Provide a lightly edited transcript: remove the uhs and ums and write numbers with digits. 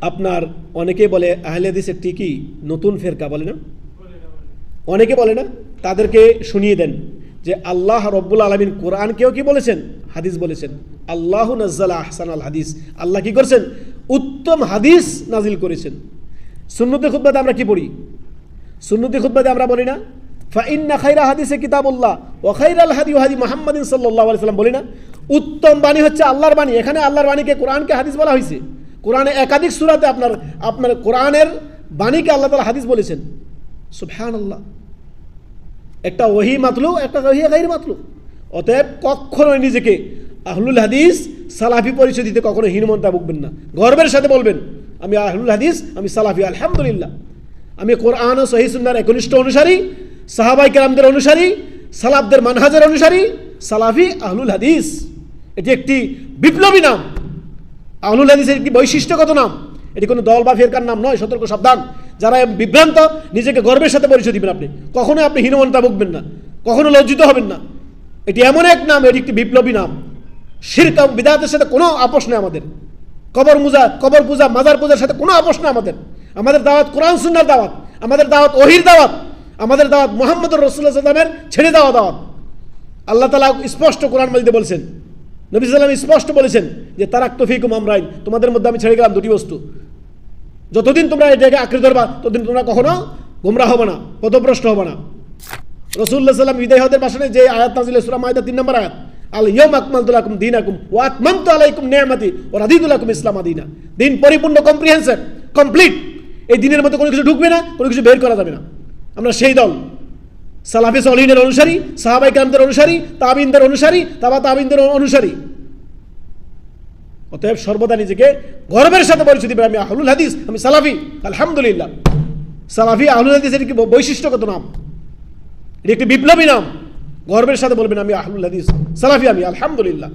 আপনার অনেকে বলে আহলে হাদিস একটি কি নতুন ফেরকা, বলে না? অনেকে বলে না, তাদেরকে শুনিয়ে দেন যে আল্লাহ রব্বুল আলামিন কোরআনকেও কি বলেছেন, হাদিস বলেছেন। আল্লাহু নাজ্জালা আহসানাল হাদিস, আল্লাহ কি করেছেন, উত্তম হাদিস নাজিল করেছেন। সুন্নতে খুতবাতে আমরা কি পড়ি? সুন্নতে খুতবাতে আমরা বলি না ফাইন্না খাইরা হাদিসে কিতাবুল্লাহ ওয়া খাইরাল হাদি হাদি মুহাম্মাদিন সাল্লাল্লাহু আলাইহি ওয়াসাল্লাম, বলি না? উত্তম বাণী হচ্ছে আল্লাহর বাণী। এখানে আল্লাহর বাণীকে, কোরআনকে হাদিস বলা হয়েছে। কোরআনে একাধিক সূরাতে আপনার কোরআনের বাণীকে আল্লাহ তাআলা হাদিস বলেছেন। সুবহানাল্লাহ। একটা ওহী মাতলু, একটা ওহী গায়র মাতলু। অতএব কখনোই নিজেকে আহলুল হাদিস সালাফি পরিচয় দিতে কখনো হীনমন্তা ভুগবেন না। গর্বের সাথে বলবেন আমি আহলুল হাদিস, আমি সালাফি, আলহামদুলিল্লাহ। আমি কোরআন ও সহিহ সুন্নাহর একনিষ্ঠ অনুসারী, সাহাবায়ে কেরামদের অনুসারী, সালাফদের মানহাজের অনুসারী, সালাফি আহলুল হাদিস। এটি একটি বিপ্লবী নাম। আহলুল হাদিসের একটি বৈশিষ্ট্যগত নাম। এটি কোনো দল বা ফেরকার নাম নয়। সতর্ক সাবধান, যারা বিভ্রান্ত, নিজেকে গর্বের সাথে পরিচয় দিবেন আপনি। কখনো আপনি হীনমন্তা ভুগবেন না, কখনো লজ্জিত হবেন না। এটি এমন এক নাম, এটি একটি বিপ্লবী নাম। শিরক এবং বিদআতের সাথে কোনো আপোষ নেই আমাদের। কবর পূজা, মাজার পূজার সাথে কোনো আপোষ নেই আমাদের। আমাদের দাওয়াত কোরআন সুন্নাহর দাওয়াত, আমাদের দাওয়াত ওহীর দাওয়াত, আমাদের দাওয়াত মুহাম্মদুর রাসূলুল্লাহ সাল্লাল্লাহু আলাইহি ওয়াসাল্লামের ছেড়ে দেওয়া দাওয়াত। আল্লাহ তাআলা স্পষ্ট কোরআন মাজিদে বলেছেন, নবী সাল্লাল্লাহু আলাইহি ওয়াসাল্লাম স্পষ্ট বলেছেন যে তারাকতু ফীকুম আমরাইন, তোমাদের মধ্যে আমি ছেড়ে গেলাম দুটি বস্তু। যতদিন তোমরা এটাকে আঁকড়ে ধরবা, ততদিন তোমরা কখনো গোমরাহ হবে না, পথভ্রষ্ট হবে না। রাসূলুল্লাহ সাল্লাল্লাহু আলাইহি ওয়াসাল্লাম বিদায় হওয়ার ভাষণে যে আয়াত নাযিল হয়েছে, সূরা মাইদা 3 নম্বর আয়াত, আল ইয়াউমা আকমালতু লাকুম দীনাকুম ওয়া আতমামতু আলাইকুম নি'মাতি ওয়া রাদিতু লাকুম ইসলামা দীনা। দিন পরিপূর্ণ, কম্প্রিহেনসিভ, কমপ্লিট। এই দিনের মধ্যে কোনো কিছু ঢুকবে না, কোনো কিছু বের করা যাবে না। আমরা সেই দল, সালাফে সালিহিনের অনুসারী, সাহাবায়ে কেরামদের অনুসারী, তাবিঈনদের অনুসারী, তাবিঈনদের অনুসারী। অতএব সর্বদা নিজেকে গর্বের সাথে পরিচয় দিবেন আমি আহলুল হাদিস, আমি সালাফি, আলহামদুলিল্লাহ। সালাফি আহলুল হাদিসের কি বৈশিষ্ট্যগত নাম, এটি একটি বিপ্লবী নাম। গর্বের সাথে বলবেন আমি আহলুল হাদিস, সালাফি, আমি আলহামদুলিল্লাহ।